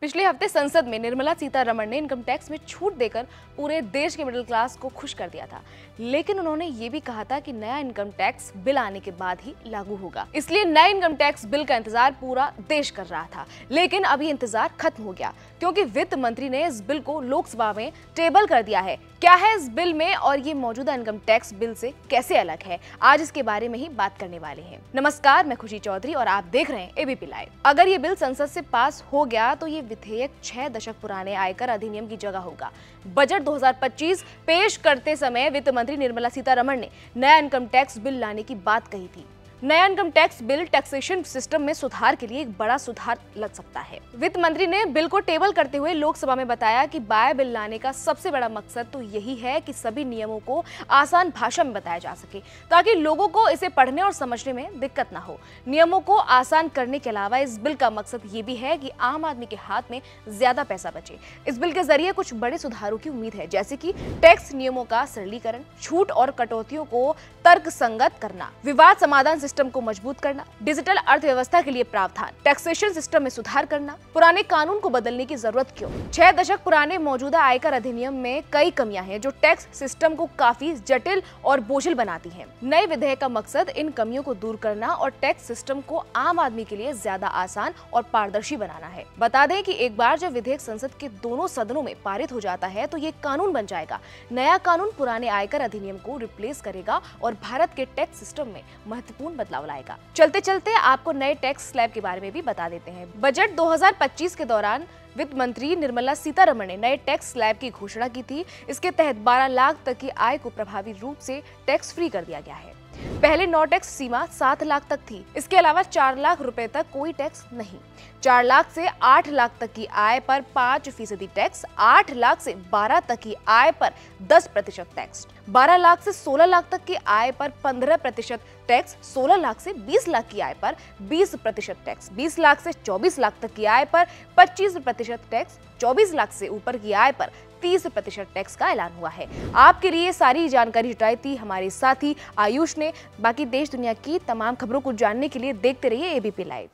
पिछले हफ्ते संसद में निर्मला सीतारमण ने इनकम टैक्स में छूट देकर पूरे देश के मिडिल क्लास को खुश कर दिया था, लेकिन उन्होंने ये भी कहा था कि नया इनकम टैक्स बिल आने के बाद ही लागू होगा। इसलिए नए इनकम टैक्स बिल का इंतजार पूरा देश कर रहा था, लेकिन अभी इंतजार खत्म हो गया क्योंकि वित्त मंत्री ने इस बिल को लोकसभा में टेबल कर दिया है। क्या है इस बिल में और ये मौजूदा इनकम टैक्स बिल से कैसे अलग है, आज इसके बारे में ही बात करने वाले हैं। नमस्कार, मैं खुशी चौधरी और आप देख रहे हैं एबीपी लाइव। अगर ये बिल संसद से पास हो गया तो ये विधेयक 6 दशक पुराने आयकर अधिनियम की जगह होगा। बजट 2025 पेश करते समय वित्त मंत्री निर्मला सीतारमण ने नया इनकम टैक्स बिल लाने की बात कही थी। नया income tax bill taxation system में सुधार के लिए एक बड़ा सुधार लग सकता है। वित्त मंत्री ने बिल को टेबल करते हुए लोकसभा में बताया कि बाय बिल लाने का सबसे बड़ा मकसद तो यही है कि सभी नियमों को आसान भाषा में बताया जा सके ताकि लोगों को इसे पढ़ने और समझने में दिक्कत ना हो। नियमों को आसान करने के अलावा इस बिल का मकसद ये भी है कि आम आदमी के हाथ में ज्यादा पैसा बचे। इस बिल के जरिए कुछ बड़े सुधारों की उम्मीद है, जैसे कि टैक्स नियमों का सरलीकरण, छूट और कटौतियों को तर्कसंगत करना, विवाद समाधान सिस्टम को मजबूत करना, डिजिटल अर्थव्यवस्था के लिए प्रावधान, टैक्सेशन सिस्टम में सुधार करना। पुराने कानून को बदलने की जरूरत क्यों? 6 दशक पुराने मौजूदा आयकर अधिनियम में कई कमियां हैं जो टैक्स सिस्टम को काफी जटिल और बोझिल बनाती हैं। नए विधेयक का मकसद इन कमियों को दूर करना और टैक्स सिस्टम को आम आदमी के लिए ज्यादा आसान और पारदर्शी बनाना है। बता दें कि एक बार जब विधेयक संसद के दोनों सदनों में पारित हो जाता है तो ये कानून बन जाएगा। नया कानून पुराने आयकर अधिनियम को रिप्लेस करेगा और भारत के टैक्स सिस्टम में महत्वपूर्ण बदलाव लाएगा। चलते चलते आपको नए टैक्स स्लैब के बारे में भी बता देते हैं। बजट 2025 के दौरान वित्त मंत्री निर्मला सीतारमण ने नए टैक्स स्लैब की घोषणा की थी। इसके तहत 12 लाख तक की आय को प्रभावी रूप से टैक्स फ्री कर दिया गया है। पहले नो टैक्स सीमा 7 लाख तक थी। इसके अलावा 4 लाख रुपए तक कोई टैक्स नहीं। 4 लाख से 8 लाख तक की आय पर 5% टैक्स, 8 लाख से 12 तक की आय पर 10% टैक्स, 12 लाख से 16 लाख तक की आय पर 15% टैक्स, 16 लाख से 20 लाख की आय पर 20% टैक्स, 20 लाख से 24 लाख तक की आय पर 25% टैक्स, 24 लाख से ऊपर की आय पर 30% टैक्स का ऐलान हुआ है। आपके लिए सारी जानकारी जुटाई थी हमारे साथी आयुष ने। बाकी देश दुनिया की तमाम खबरों को जानने के लिए देखते रहिए एबीपी लाइव।